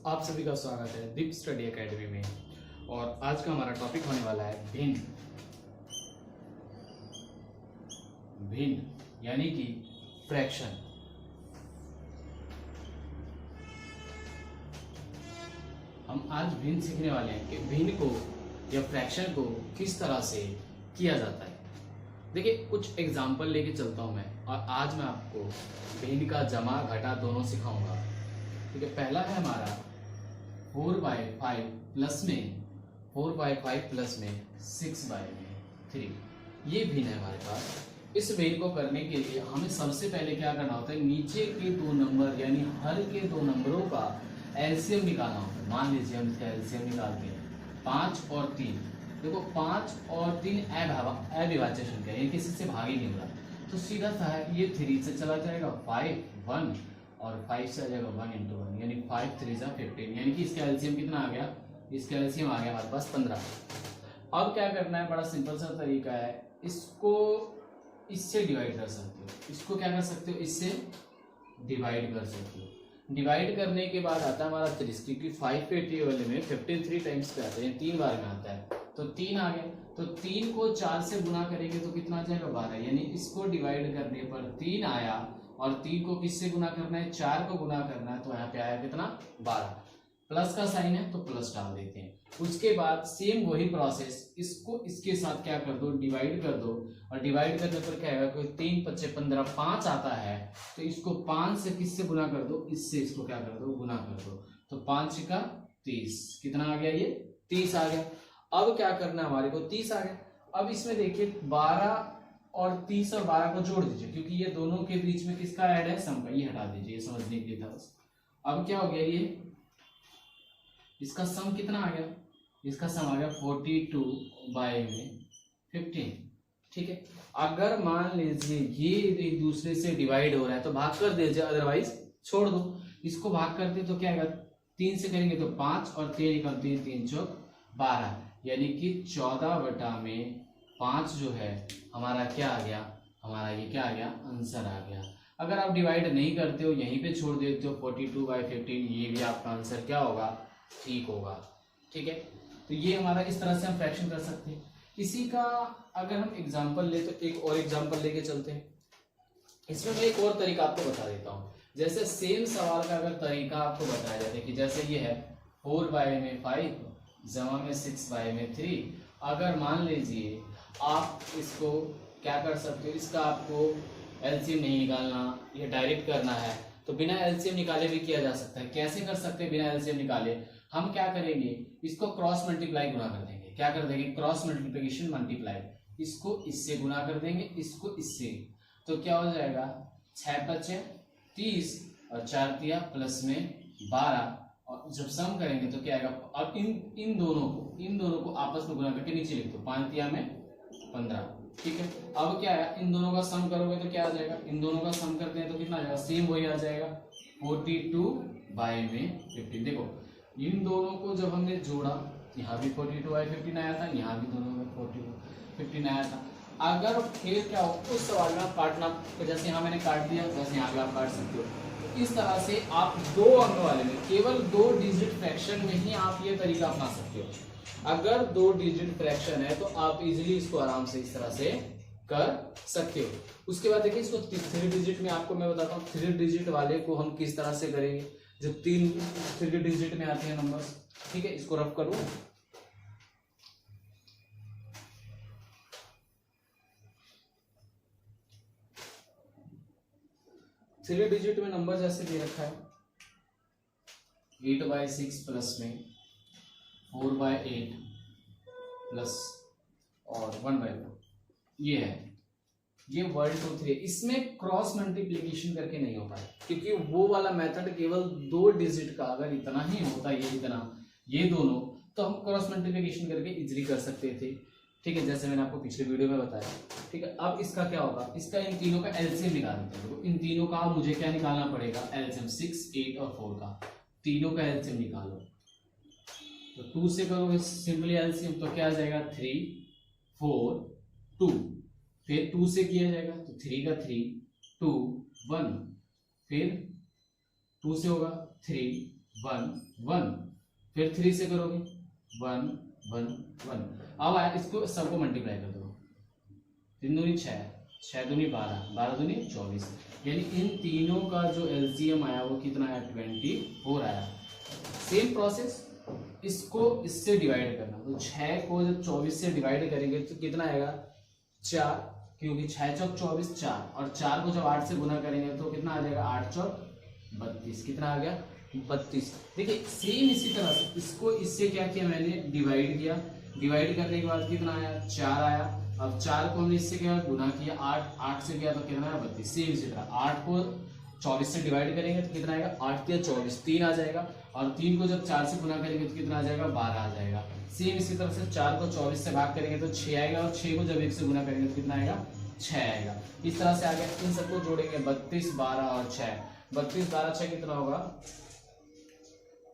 आप सभी का स्वागत है दीप स्टडी एकेडमी में। और आज का हमारा टॉपिक होने वाला है भिन्न। भिन्न यानी कि फ्रैक्शन। हम आज भिन्न सीखने वाले हैं कि भिन्न को या फ्रैक्शन को किस तरह से किया जाता है। देखिए, कुछ एग्जाम्पल लेके चलता हूं मैं, और आज मैं आपको भिन्न का जमा घटा दोनों सिखाऊंगा। ठीक है, पहला है हमारा 4/5 प्लस में 4/5 प्लस में 6/3। ये भिन्न है हमारे पास। इस भिन्न को करने के लिए हमें सबसे पहले क्या करना होता है, नीचे के दो नंबर यानी हर के दो नंबरों का एलसीएम निकालना होता है। मान लीजिए हम इसका एलसीएम निकालते हैं 5 और 3। देखो 5 और 3 अविभाज्य संख्या है, किसी से भाग ही नहीं हो रहा, तो सीधा सा है ये 3 से चला जाएगा 5 1 और 5 से आ जाएगा 1 × 1 यानी 5 3 15, यानी कि इसका एलसीएम कितना आ गया, इसका एलसीएम आ गया हमारे पास 15। अब क्या करना है, बड़ा सिंपल सा तरीका है, इसको इससे डिवाइड कर सकते हो। इसको क्या कर सकते हो, इससे डिवाइड कर सकते हो। डिवाइड करने के बाद आता है हमारा 30, क्योंकि 5 पे टेबल में 15 3 टाइम्स पे आता है, 3 बार में आता है, तो 3 आ गया। तो 3 को 4 से गुना करेंगे तो कितना आ जाएगा 12, यानी इसको डिवाइड करने पर 3 आया, और 3 को किससे गुना करना है, 4 को गुना करना है, तो यहाँ पे आया कितना 12। प्लस का साइन है तो प्लस डाल देते हैं। उसके बाद सेम वही प्रोसेस, इसको इसके साथ क्या कर दो, डिवाइड कर दो, और डिवाइड करने पर क्या आएगा, कोई 3 5 15 5 आता है, तो इसको 5 से किससे गुना कर दो, इससे इसको क्या कर दो, गुना कर दो, तो 5 का 30, कितना आ गया, ये 30 आ गया। अब क्या करना है हमारे को, 30 आ गया। अब इसमें देखिए 12 और 30 और 12 को जोड़ दीजिए, क्योंकि ये दोनों के बीच में किसका ऐड है, सम का, ये हटा दीजिए, समझने के लिए था बस। अब क्या हो गया, ये इसका सम कितना आ गया, इसका सम आ गया 42/15। ठीक है, अगर मान लीजिए ये एक दूसरे से डिवाइड हो रहा है तो भाग कर दीजिए, अदरवाइज छोड़ दो। इसको भाग करते तो क्या आएगा, 3 से करेंगे तो 5 और 3 निकलते हैं, 3 चौक 12, यानी कि 14/5 जो है हमारा क्या आ गया, हमारा ये क्या आ गया, आंसर आ गया। अगर आप डिवाइड नहीं करते हो, यहीं पे छोड़ देते हो 42/15, ये भी आपका आंसर क्या होगा, ठीक होगा। ठीक है, तो ये हमारा इस तरह से हम फ्रैक्शन कर सकते हैं। इसी का अगर हम एग्जांपल ले तो एक और एग्जांपल लेके चलते हैं। इसमें मैं एक और तरीका आपको बता देता हूँ। जैसे सेम सवाल का अगर तरीका आपको बताया जाता है कि जैसे ये है 4/5 जमा में 6/3। अगर मान लीजिए आप इसको क्या कर सकते हो, इसका आपको एलसीएम नहीं निकालना, ये डायरेक्ट करना है, तो बिना एलसीएम निकाले भी किया जा सकता है। कैसे कर सकते हैं बिना एलसीएम निकाले, हम क्या करेंगे, इसको क्रॉस मल्टीप्लाई गुना कर देंगे। क्या कर देंगे, क्रॉस मल्टीप्लिकेशन मल्टीप्लाई, इसको इससे गुना कर देंगे, इसको इससे, तो क्या हो जाएगा 6 5 30 और 4 तिया प्लस में 12, और जब सम करेंगे तो क्या आएगा। अब इन दोनों को आपस में गुना करके नीचे लिख दो, 5 तिया में 15। ठीक है, अब क्या है, इन दोनों का सम करोगे तो क्या आ जाएगा, इन दोनों का सम करते हैं तो कितना आ जाएगा, सेम वही आ जाएगा 42/15। देखो इन दोनों को जब हमने जोड़ा, यहाँ भी 42/15 आया था, यहाँ भी दोनों में 42/15 आया था। अगर फिर क्या हो, उस सवाल में आप काटना, जैसे यहाँ मैंने काट दिया वैसे यहाँ भी आप काट सकते हो। तो इस तरह से आप 2 अंक वाले में केवल 2 डिजिट फ्रैक्शन में ही आप ये तरीका अपना सकते हो। अगर 2 डिजिट फ्रैक्शन है तो आप इजीली इसको आराम से इस तरह से कर सकते हो। उसके बाद देखिए इसको 3 डिजिट में आपको मैं बताता हूँ, 3 डिजिट वाले को हम किस तरह से करेंगे, जो 3 डिजिट में आते हैं नंबर्स। ठीक है, इसको रफ करूं, थ्री डिजिट में नंबर जैसे दे रखा है 8/6 प्लस में 4/8 प्लस और 1/4, ये है, ये 1 2 3। इसमें क्रॉस मल्टीप्लिकेशन करके नहीं हो पाए, क्योंकि वो वाला मेथड केवल 2 डिजिट का, अगर इतना ही होता, ये इतना, ये दोनों, तो हम क्रॉस मल्टीप्लिकेशन करके इजीली कर सकते थे। ठीक है, जैसे मैंने आपको पिछले वीडियो में बताया। ठीक है, अब इसका क्या होगा, इसका इन तीनों का एलसीएम निकालते हैं। तो इन तीनों का मुझे क्या निकालना पड़ेगा, एलसीएम 6 8 और 4 का, तीनों का एलसीएम निकालो। तो 2 से करोगे सिंपली एलसीएम, तो क्या आ जाएगा 3 4 2, फिर 2 से किया जाएगा तो 3 का 3 2 1, फिर 2 से होगा 3 1 1, फिर 3 से करोगे 1 1 1। अब आया इसको सबको मल्टीप्लाई कर दो, 3 दूनी 6, 6 दूनी 12, 12 दूनी 24, यानी इन तीनों का जो एलसीएम आया वो कितना आया 24 आया। सेम प्रोसेस इसको इससे डिवाइड करना, तो 6 को जब 24 से डिवाइड करेंगे तो कितना आएगा 4, क्योंकि 6 चौक 24 4, और 4 को जब 8 से गुना करेंगे तो कितना आ जाएगा 8 चौक 32, कितना आ गया 32। देखिए सेम इसी तरह से इसको इससे क्या किया मैंने डिवाइड किया, डिवाइड करने के बाद कितना आया 4 आया। अब 4 को हमने इससे क्या गुना किया 8 से किया तो कितना आया 32। सेम इसी तरह 8 को 24 से डिवाइड करेंगे तो कितना आएगा 8 या 24 3 आ जाएगा, और 3 को जब 4 से गुना करेंगे तो कितना आ जाएगा 12 आ जाएगा। सेम इसी तरह से 4 को 24 से भाग करेंगे तो 6 आएगा, और 6 को जब 1 से गुना करेंगे तो कितना आएगा 6 आएगा। इस तरह से आगे इन सबको जोड़ेंगे 32 12 और 6, 32 12 6 कितना होगा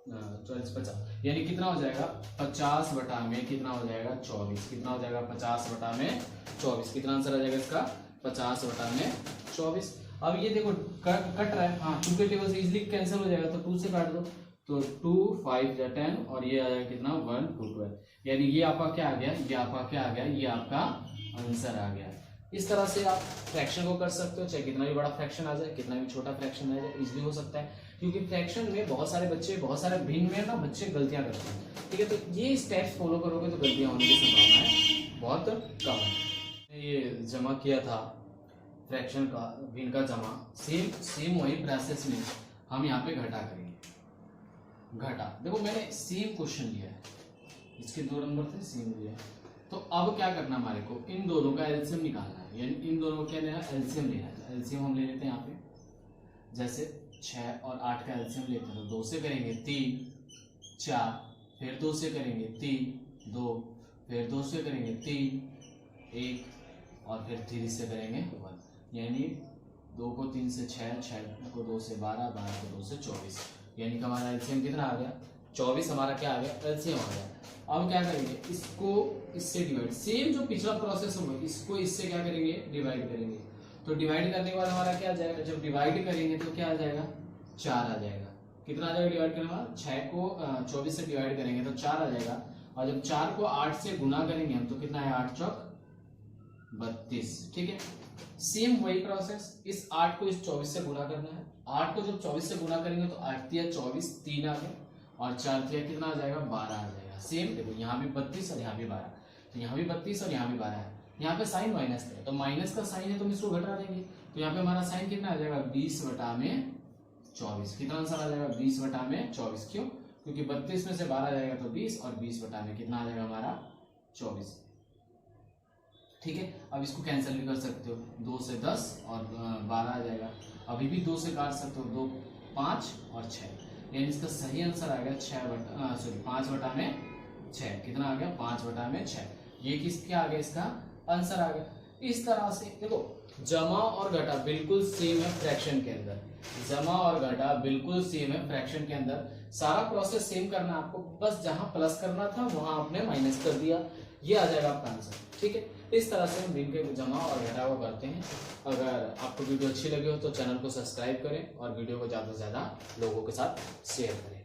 40 50, यानी कितना हो जाएगा 50 बटा में कितना हो जाएगा 24, कितना हो जाएगा 50 बटा में 24, कितना आंसर आ जाएगा इसका 50 बटा में 24। अब ये देखो कट रहा है, हाँ 2 के टेबल से इजीली कैंसिल हो जाएगा, तो 2 से काट दो तो 2 5 या 10, और ये आ जाएगा कितना 1 2 12, यानी ये आपका क्या आ गया, ये आपका क्या आ गया, ये आपका आंसर आ गया। इस तरह से आप फ्रैक्शन को कर सकते हो, चाहे कितना भी बड़ा फ्रैक्शन आ जाए कितना भी छोटा फ्रैक्शन आ जाए इजीली हो सकता है, क्योंकि फ्रैक्शन में बहुत सारे बच्चे बहुत सारे भिन्न में ना बच्चे गलतियां करते हैं, ठीक है। तो ये स्टेप्स फॉलो करोगे तो गलतियां होने की संभावना बहुत कम है। ये जमा किया था फ्रैक्शन का भिन्न का जमा, सेम वही प्रोसेस में हम यहाँ पे घटा करेंगे। घटा देखो मैंने सेम क्वेश्चन लिया है, इसके 2 नंबर थे सेम लिया है, तो अब क्या करना हमारे को इन दोनों का एलसीएम निकालना है, यानी इन दोनों को क्या लेना एलसीएम लेना है। तो एलसीएम हम ले लेते हैं यहाँ पे, जैसे 6 और 8 का एलसीएम लेते हैं तो 2 से करेंगे 3 4, फिर 2 से करेंगे 3 2, फिर 2 से करेंगे 3 1, और फिर 3 से करेंगे 1, यानी 2 को 3 से 6, 6 को 2 से 12, 12 को 2 से 24, यानी कि हमारा एलसीएम कितना आ गया 24 हमारा क्या आ गया एलसीएम आ गया। अब क्या करेंगे इसको इससे डिवाइड, सेम जो पिछला प्रोसेस होगा इसको इससे क्या करेंगे डिवाइड करेंगे, तो डिवाइड करने के बाद हमारा क्या आ जाएगा, जब डिवाइड करेंगे तो क्या आ जाएगा 4 आ जाएगा। कितना आ जाएगा डिवाइड करने के बाद 6 को 24 से डिवाइड करेंगे तो 4 आ जाएगा, और जब 4 को 8 से गुना करेंगे हम तो कितना है 8 चौक 32, ठीक है। सेम वही प्रोसेस, इस 8 को इस 24 से गुना करना है, 8 को जब 24 से गुना करेंगे तो 8 या 24 3 आ गया, और 4 या कितना आ जाएगा 12 आ जाएगा। सेम देखो यहाँ भी 32 और यहाँ भी 12, तो यहाँ भी 32 और यहाँ भी 12 है, यहाँ पे साइन माइनस है तो माइनस का साइन है तो हम इसको घटा देंगे, तो यहाँ पे हमारा साइन कितना आ जाएगा 20 बटा में 24, कितना आंसर आ जाएगा 20 बटा में 24। क्यों, क्योंकि 32 में से 12 जाएगा तो 20, और 20 बटा में कितना आ जाएगा हमारा 24, ठीक है। अब इसको कैंसिल भी कर सकते हो, 2 से 10 और 12 आ जाएगा, अभी भी 2 से काट सकते हो, 2 5 और 6, यानी इसका सही आंसर आ गया 5 बटा में 6, कितना आ गया 5 बटा में 6, ये किसके आ गया इसका आंसर आ गया। इस तरह से देखो जमा और घटा बिल्कुल सेम है फ्रैक्शन के अंदर, जमा और घटा बिल्कुल सेम है फ्रैक्शन के अंदर, सारा प्रोसेस सेम करना है आपको, बस जहां प्लस करना था वहां आपने माइनस कर दिया, ये आ जाएगा आपका आंसर, ठीक है। इस तरह से हम भिन्न के जमा और घटा को करते हैं। अगर आपको वीडियो अच्छी लगी हो तो चैनल को सब्सक्राइब करें और वीडियो को ज़्यादा से ज़्यादा लोगों के साथ शेयर करें।